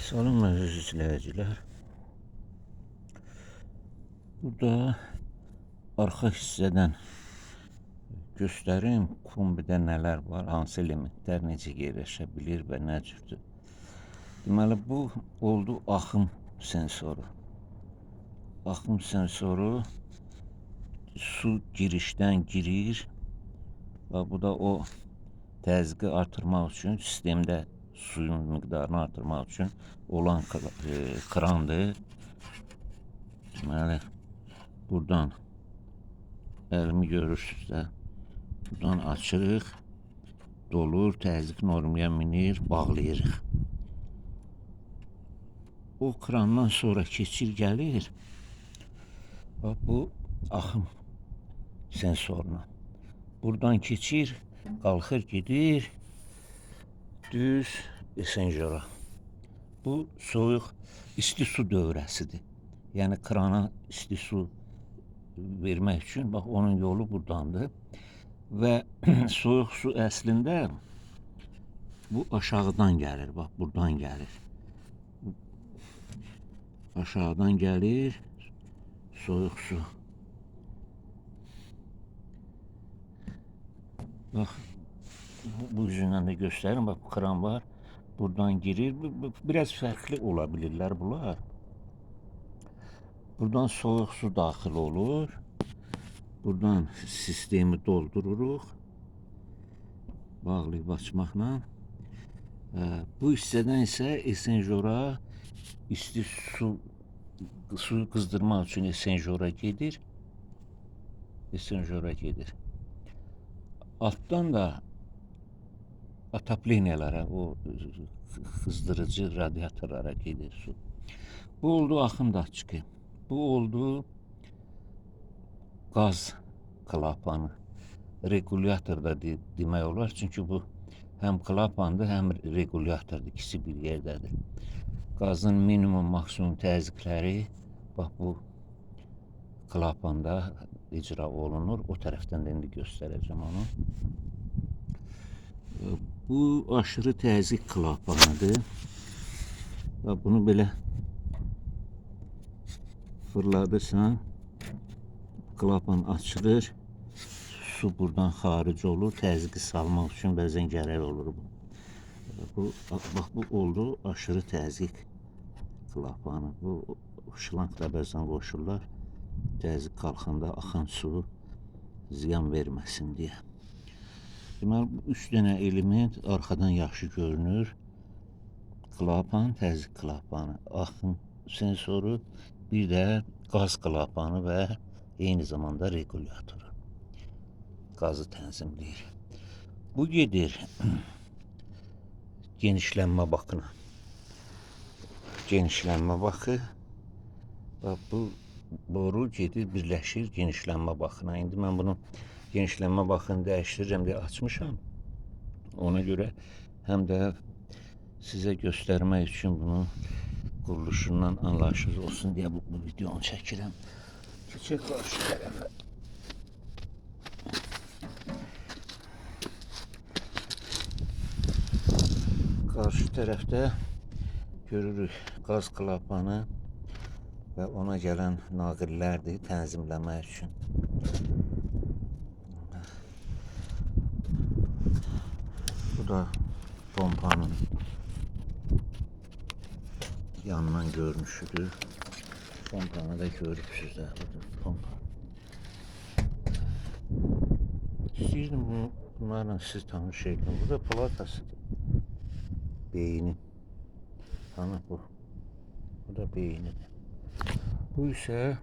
Salam əziz izləyicilər. Burada arxa hissədən göstərim kombidə nələr var, hansı elementlər necə yerləşə bilir və nə cürdür. Deməli, bu oldu axım sensoru. Axım sensoru su girişdən girir və bu da o təzyiqi artırmaq üçün, sistemdə suyun miqdarını artırmaq üçün olan krandır. Deməli, buradan əlimi görürsünüz də, buradan açırıq, dolur, təzyiq normaya minir, bağlayırıq. O krandan sonra keçir gəlir, bax bu axım sensoruna. Buradan keçir, qalxır, gedir, düz esenjora. Bu soyuq, isti su dövrəsidir. Yəni krana isti su vermək üçün, bax onun yolu buradandır. Və soyuq su əslində bu aşağıdan gəlir, bax buradan gəlir. Aşağıdan gəlir soyuq su. Bax, bu üzündən də göstərin, bax bu kran var. Buradan girir, biraz fərqli ola bilirlər bunlar. Buradan soyuq su daxil olur. Buradan sistemi doldururuq. Bağlayıb açmaqla. Bu hissədən isə esenjora isti suyu qızdırmaq üçün esenjora gedir. Altdan da atapleniyalara, o kızdırıcı radyatorlara gedir su. Bu oldu axım datçıkı. Bu oldu gaz klapanı. Regulyator da demək olar. Çünki bu həm klapandır, həm regulyatordur. İkisi bir yerdədir. Qazın minimum, maksimum təzyiqləri bax bu klapanda icra olunur. O tərəfdən də indi göstərəcəm onu. Bu aşırı təzyiq klapanıdır. Və bunu belə fırladırsan, klapan açılır, su buradan xaric olur, təzyiqi salmaq üçün bəzən gərək olur bu. Bax, bu oldu aşırı təzyiq klapanı. Bu şlanq da bəzən qoşurlar, təzyiq qalxanda axan su ziyan verməsin deyə. Deməli, bu 3 dənə element arxadan yaxşı görünür. Klapan, təzyiq klapanı, axım sensoru, bir də qaz klapanı və eyni zamanda regulyatoru. Qazı tənzimləyir. Bu gedir genişlənmə bakına. Genişlənmə bakı. Bu boru gedir, birləşir genişlənmə bakına. İndi mən bunu genişlənmə bakını dəyişdirirəm deyə açmışam. Ona görə həm də sizə göstərmək üçün bunun quruluşundan anlaşılır olsun deyə bu videonu çəkirəm. Keçək qarşı tərəfə. Qarşı tərəfdə görürük qaz klapanı və ona gələn naqillərdir tənzimləmək üçün. Bu da pompanın yandan görünüşüdür. Pompanı da görürsünüz də. Pompa. İstəyirdim bunlarla siz tanış edin. Bu da platasıdır. Beyni. Tanı bu. Bu da beynidir. Bu isə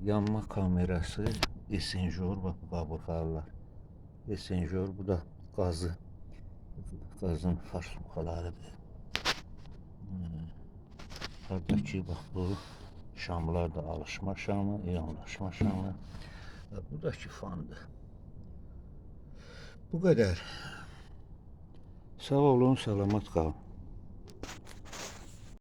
yanma kamerası, esenjor, bax bu qabırğalar. Esenjor, bu da qazın farsbuxalarıdır. Haradakı bax bu şamlar da alışma şamı, iyonlaşma şamı. Bu da ki fandır. Bu qədər. Sağ olun, salamat qalın.